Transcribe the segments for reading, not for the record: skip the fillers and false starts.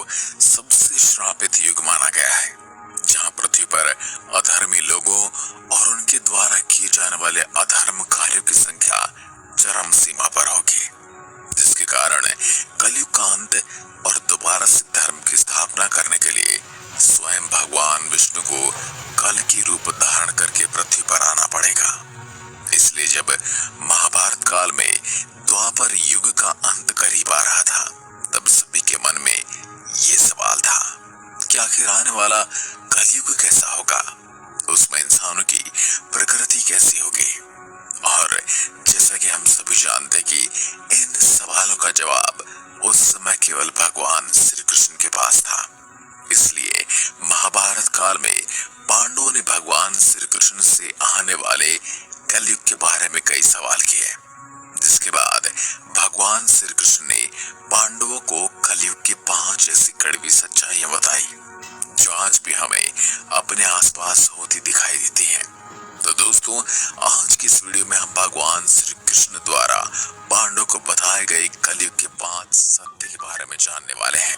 सबसे श्रापित युग माना गया है, जहां पृथ्वी पर अधर्मी लोगों और उनके द्वारा किए जाने वाले अधर्म कार्यों की संख्या चरम सीमा पर होगी, जिसके कारण कलयुग का अंत और दोबारा से धर्म की स्थापना करने के लिए स्वयं भगवान विष्णु को कल की रूप धारण करके पृथ्वी पर आना पड़ेगा। इसलिए जब महाभारत काल में द्वापर युग का अंत करीब आ रहा था, तब सभी के मन में ये सवाल था कि आखिर आने वाला कलयुग कैसा होगा, उसमें इंसानों की प्रकृति कैसी होगी। और जैसा कि हम सभी जानते कि इन सवालों का जवाब उस समय केवल भगवान श्री कृष्ण के पास था। इसलिए महाभारत काल में पांडवों ने भगवान श्री कृष्ण से आने वाले कलयुग के बारे में कई सवाल किए, जिसके बाद भगवान श्री कृष्ण ने पांडवों को कलयुग की 5 ऐसी कड़वी सच्चाइयां बताई, जो आज भी हमें अपने आसपास होती दिखाई देती हैं। तो दोस्तों, आज की इस वीडियो में हम भगवान श्री कृष्ण द्वारा पांडवों को बताए गए कलयुग के 5 सत्य के बारे में जानने वाले हैं।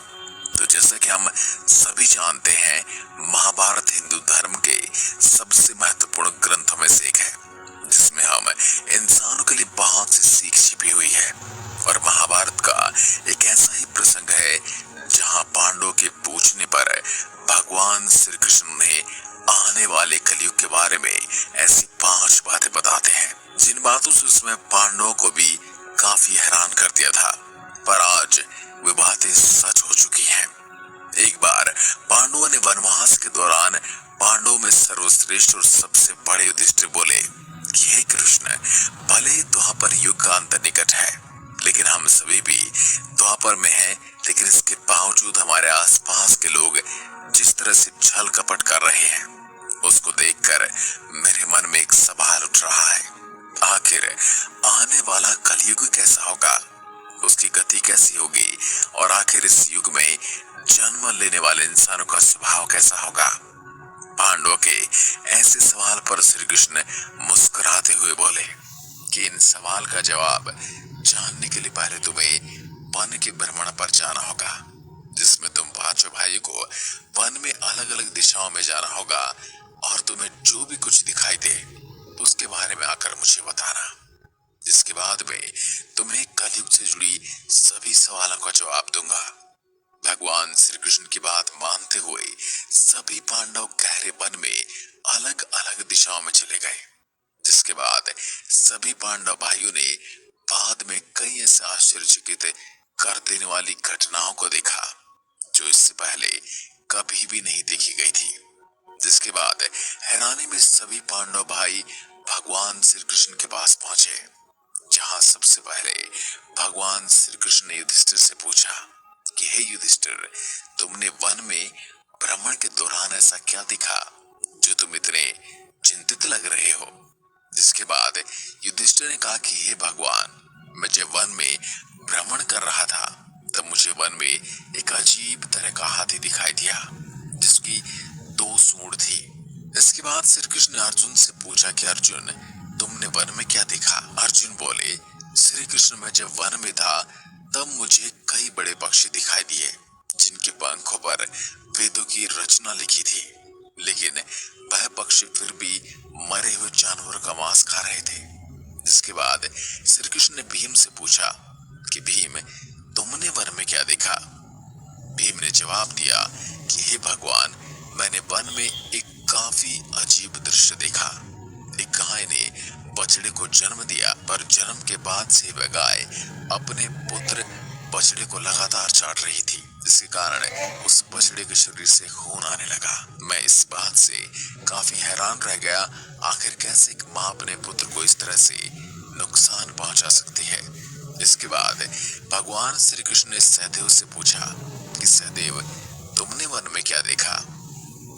तो जैसा कि हम सभी जानते हैं, महाभारत हिंदू धर्म के सबसे महत्वपूर्ण ग्रंथों में से एक है, जिसमें हम इंसानों के लिए बहुत सी सीख छिपी हुई है। और महाभारत का एक ऐसा ही प्रसंग है जहां पांडवों के पूछने पर भगवान श्री कृष्ण ने आने वाले कलयुग के बारे में ऐसी 5 बातें बताते हैं, जिन बातों से उसमें पांडवों को भी काफी हैरान कर दिया था। पर आज वे बातें सच हो चुकी हैं। एक बार पांडवों ने वनवास के दौरान पांडवों में सर्वश्रेष्ठ और सबसे बड़े युधिष्ठिर बोले कि हे कृष्ण, भले द्वापर युग का अंत निकट है, लेकिन हम सभी भी द्वापर में हैं। लेकिन इसके बावजूद हमारे आसपास के लोग जिस तरह से छल कपट कर रहे हैं, उसको देखकर मेरे मन में एक सवाल उठ रहा है। आखिर आने वाला कलयुग कैसा होगा, उसकी गति कैसी होगी, और आखिर इस युग में जन्म लेने वाले इंसानों का स्वभाव कैसा होगा। पांडवों के ऐसे सवाल पर श्री कृष्ण मुस्कुराते हुए बोले कि इन सवाल का जवाब जानने के लिए पहले तुम्हें वन के भ्रमण पर जाना होगा, जिसमें तुम 5 भाइयों को वन में अलग अलग दिशाओं में जाना होगा, और तुम्हें जो भी कुछ दिखाई दे उसके बारे में आकर मुझे बताना, जिसके बाद में तुम्हें कलयुग से जुड़ी सभी सवालों का जवाब दूंगा। भगवान श्री कृष्ण की बात मानते हुए सभी पांडव गहरे वन में अलग अलग दिशाओं में चले गए, जिसके बाद सभी पांडव भाइयों ने बाद में कई ऐसे आश्चर्यचकित कर देने वाली घटनाओं को देखा, जो इससे पहले कभी भी नहीं देखी गई थी। जिसके बाद हैरानी में सभी पांडव भाई भगवान श्री कृष्ण के पास पहुंचे, जहां सबसे पहले भगवान श्री कृष्ण ने युधिष्ठिर से पूछा कि हे युधिष्ठिर, तुमने वन में भ्रमण के दौरान ऐसा क्या दिखा जो तुम इतने चिंतित लग रहे हो। जिसके बाद युधिष्ठिर ने कहा कि हे भगवान, मैं जब वन में भ्रमण कर रहा था, तब मुझे वन में एक अजीब तरह का हाथी दिखाई दिया, जिसकी 2 सूंड थी। इसके बाद श्री कृष्ण ने अर्जुन से पूछा कि अर्जुन, तुमने वन में क्या देखा। अर्जुन बोले, श्री कृष्ण, मैं जब वन में था तब मुझे कई बड़े पक्षी दिखाई दिए, जिनके पंखों पर वेदों की रचना लिखी थी, लेकिन वह पक्षी फिर भी मरे हुए जानवरों का मांस खा रहे थे। जिसके बाद श्री कृष्ण ने भीम से पूछा कि भीम, तुमने वन में क्या देखा। भीम ने जवाब दिया कि हे भगवान, मैंने वन में एक काफी अजीब दृश्य देखा। एक गाय ने बछड़े को जन्म दिया, पर जन्म के बाद से वह गाय अपने पुत्र बछड़े को लगातार चाट रही थी, जिसके कारण उस बछड़े के शरीर से खून आने लगा। मैं इस बात से काफी हैरान रह गया, आखिर कैसे एक माँ अपने पुत्र को इस तरह से नुकसान पहुंचा सकती है। इसके बाद भगवान श्री कृष्ण ने सहदेव से पूछा कि सहदेव, तुमने वन में क्या देखा।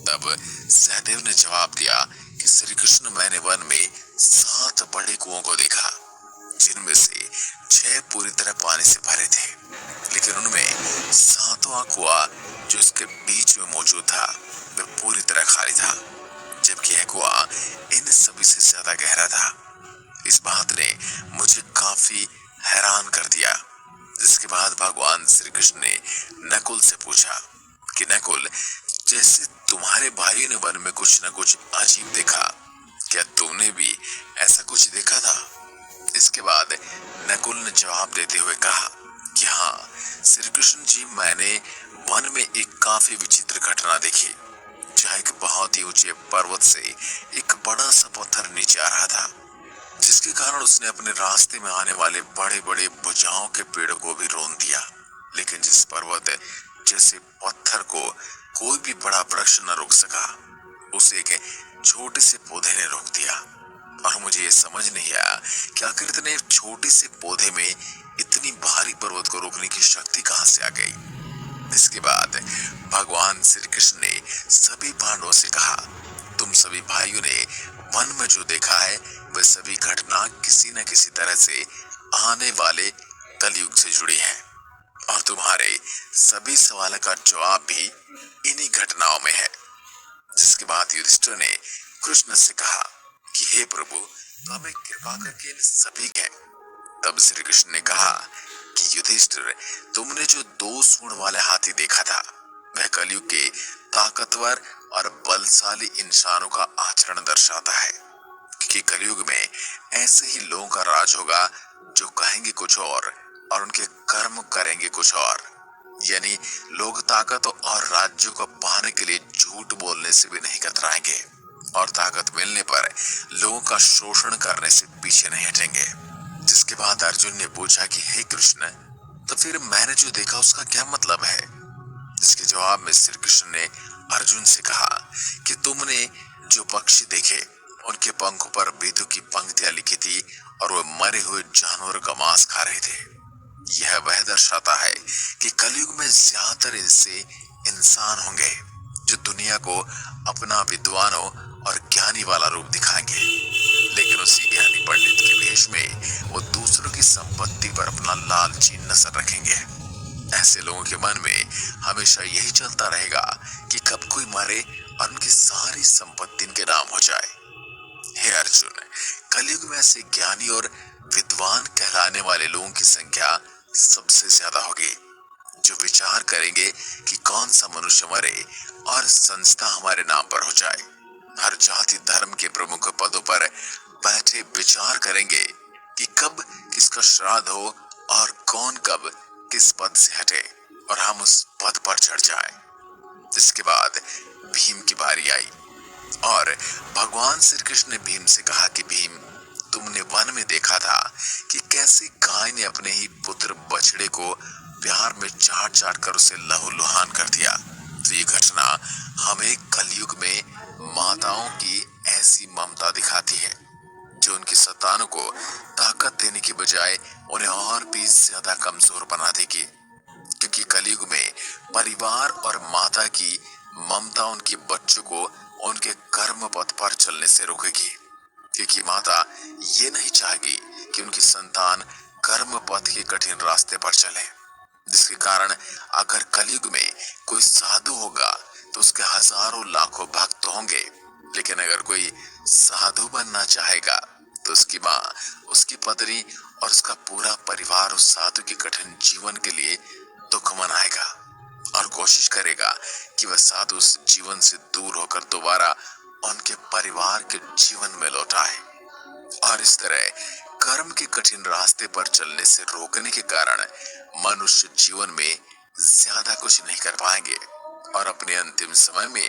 तब सहदेव ने जवाब दिया कि श्री कृष्ण, मैंने वन में 7 बड़े कुओं को देखा, जिनमें से 6 पूरी तरह पानी से भरे थे, लेकिन उनमें 7वां कुआं जो इसके बीच में मौजूद था वह पूरी तरह खाली था, जबकि यह कुआं इन सभी से ज्यादा गहरा था। इस बात ने मुझे काफी हैरान कर दिया। जिसके बाद भगवान श्री कृष्ण ने नकुल से पूछा कि नकुल, जैसे तुम्हारे भाई ने वन में कुछ न कुछ अजीब देखा, क्या तुमने भी ऐसा कुछ देखा था? इसके बाद नकुल ने जवाब देते हुए कहा कि हाँ श्री कृष्ण जी, मैंने वन में एक काफी विचित्र घटना देखी, जहाँ एक बहुत ही ऊंचे पर्वत से एक बड़ा सा पत्थर नीचे आ रहा था, जिसके कारण उसने अपने रास्ते में आने वाले बड़े बड़े भुजाओं के पेड़ों को भी रोन दिया। लेकिन जिस पर्वत जैसे पत्थर को कोई भी बड़ा वृक्ष न रोक सका, उसे एक छोटे से पौधे ने रोक दिया। और मुझे ये समझ नहीं आया कि आखिर इतने छोटे से पौधे में इतनी भारी पर्वत को रोकने की शक्ति कहां से आ गई। इसके बाद भगवान श्री कृष्ण ने सभी पांडवों से कहा, तुम सभी भाइयों ने वन में जो देखा है वह सभी घटना किसी न किसी तरह से आने वाले कलयुग से जुड़ी है, और तुम्हारे सभी सवालों का जवाब भी इन्हीं घटनाओं में है। जिसके बाद युधिष्ठिर ने कृष्ण से कहा कि हे प्रभु, तो हमें कृपा करके इन सभी के। तब श्री कृष्ण ने कहा कि युधिष्ठिर, तुमने जो 2 सूंड वाले हाथी देखा था, वह कलयुग के ताकतवर और बलशाली इंसानों का आचरण दर्शाता है, क्योंकि कलयुग में ऐसे ही लोगों का राज होगा जो कहेंगे कुछ और उनके कर्म करेंगे कुछ और। यानी लोग ताकत और राज्यों को पाने के लिए झूठ बोलने से भी नहीं कतराएंगे, और ताकत मिलने पर लोगों का शोषण करने से पीछे नहीं हटेंगे। जिसके बाद अर्जुन ने पूछा कि हे कृष्ण, तो फिर मैंने जो देखा उसका क्या मतलब है? इसके जवाब में श्री कृष्ण ने अर्जुन से कहा कि तुमने जो पक्षी देखे, उनके पंखों पर विदु की पंक्तियां लिखी थी, और वो मरे हुए जानवरों का मांस खा रहे थे। यह वह दर्शाता है कि कलयुग में ज्यादातर ऐसे इंसान होंगे जो दुनिया को अपना विद्वानों और ज्ञानी वाला रूप दिखाएंगे, लेकिन उसी ज्ञानी पंडित के वेश में वो दूसरों की संपत्ति पर अपना लालची नजर रखेंगे। ऐसे लोगों के मन में हमेशा यही चलता रहेगा कि कब कोई मरे और उनकी सारी संपत्ति इनके नाम हो जाए। हे अर्जुन, कलयुग में ऐसे ज्ञानी और विद्वान कहलाने वाले लोगों की संख्या सबसे ज्यादा होगी, जो विचार करेंगे कि कौन सा मनुष्य मरे और संस्था हमारे नाम पर हो जाए। हर जाति धर्म के प्रमुख पदों पर बैठे विचार करेंगे कि कब किसका श्राद्ध हो और कौन कब किस पद से हटे और हम उस पद पर चढ़ जाएं। इसके बाद भीम की बारी आई, और भगवान श्री कृष्ण ने भीम से कहा कि भीम, तुमने वन में देखा था कि कैसे गाय ने अपने ही पुत्र बछड़े को प्यार में चाट चाट कर उसे लहूलुहान कर दिया। तो ये घटना हमें कलयुग में माताओं की ऐसी ममता दिखाती है, जो उनकी संतानों को ताकत देने की बजाय उन्हें और भी ज्यादा कमजोर बना देगी। क्योंकि कलयुग में परिवार और माता की ममता उनके बच्चों को उनके कर्म पथ पर चलने से रोकेगी, क्योंकि माता ये नहीं चाहेगी कि उनकी संतान कर्म पथ के कठिन रास्ते पर चले। जिसके कारण अगर कलयुग में कोई साधु होगा तो उसके हजारों लाखों भक्त होंगे, लेकिन अगर कोई साधु बनना चाहेगा तो उसकी माँ, उसकी पत्नी और उसका पूरा परिवार उस साधु के कठिन जीवन के लिए दुख मनाएगा और कोशिश करेगा कि वह साधु उस जीवन से दूर होकर दोबारा उनके परिवार के जीवन में लौट आए। और इस तरह कर्म के कठिन रास्ते पर चलने से रोकने के कारण मनुष्य जीवन में ज्यादा कुछ नहीं कर पाएंगे और अपने अंतिम समय में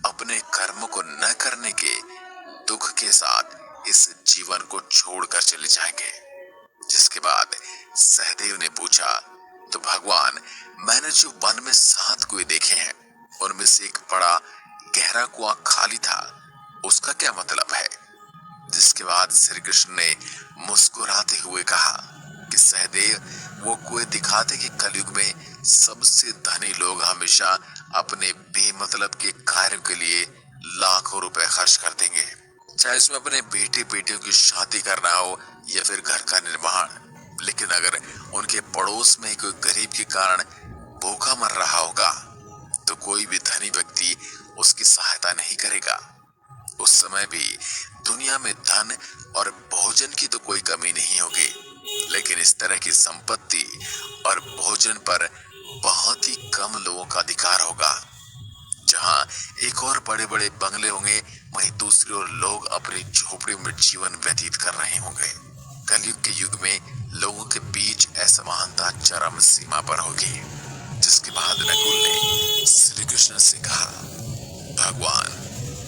अपने कर्म को न करने के दुख के साथ इस जीवन को छोड़कर चले जाएंगे। जिसके बाद सहदेव ने पूछा, तो भगवान, मैंने जो वन में 7 कुएं देखे हैं, उनमें से एक बड़ा गहरा कुआं खाली था, उसका क्या मतलब है? जिसके बाद श्री कृष्ण ने मुस्कुराते हुए कहा कि सहदेव, वो कुएं दिखाते कि कलयुग में सबसे धनी लोग हमेशा अपने बेमतलब के कार्यों के लिए लाखों रुपए खर्च कर देंगे, चाहे उसमें अपने बेटे बेटियों की शादी करना हो या फिर घर का निर्माण। लेकिन अगर उनके पड़ोस में कोई गरीब के कारण भूखा मर रहा होगा तो कोई भी धनी व्यक्ति उसकी सहायता नहीं करेगा। उस समय भी दुनिया में धन और भोजन की तो कोई कमी नहीं होगी, लेकिन इस तरह की संपत्ति और भोजन पर बहुत ही कम लोगों का अधिकार होगा। जहां एक और बड़े बड़े बंगले होंगे, वहीं दूसरी ओर लोग अपनी झोपड़ी में जीवन व्यतीत कर रहे होंगे। कलयुग के युग में लोगों के बीच असमानता चरम सीमा पर होगी। जिसके बाद नकुल ने श्री कृष्ण से कहा, भगवान,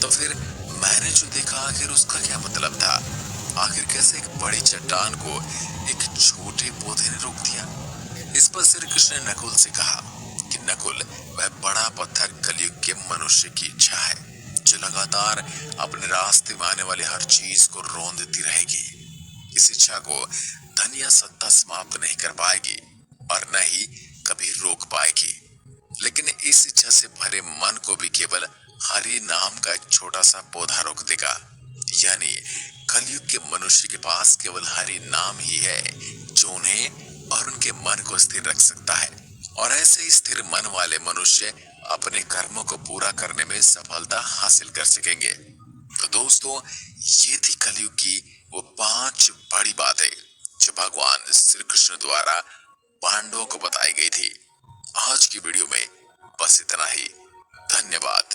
तो फिर मैंने जो देखा आखिर उसका क्या मतलब था? आखिर कैसे एक बड़ी चट्टान को एक छोटे पौधे ने रोक दिया? इस पर श्री कृष्ण ने नकुल से कहा कि नकुल, वह बड़ा पत्थर कलयुग के मनुष्य की इच्छा है, जो लगातार अपने रास्ते में आने वाली हर चीज को रौंदती रहेगी। इस इच्छा को धन या सत्ता समाप्त नहीं कर पाएगी और न ही कभी रोक पाएगी, लेकिन इस इच्छा से भरे मन को भी केवल हरि नाम का एक छोटा सा पौधा रोक देगा। यानी कलयुग के मनुष्य के पास केवल हरि नाम ही है जो उन्हें और उनके मन को स्थिर रख सकता है, और ऐसे ही स्थिर मन वाले मनुष्य अपने कर्मों को पूरा करने में सफलता हासिल कर सकेंगे। तो दोस्तों, ये थी कलयुग की वो 5 बड़ी बातें जो भगवान श्री कृष्ण द्वारा पांडवों को बताई गई थी। आज की वीडियो में बस इतना ही। धन्यवाद।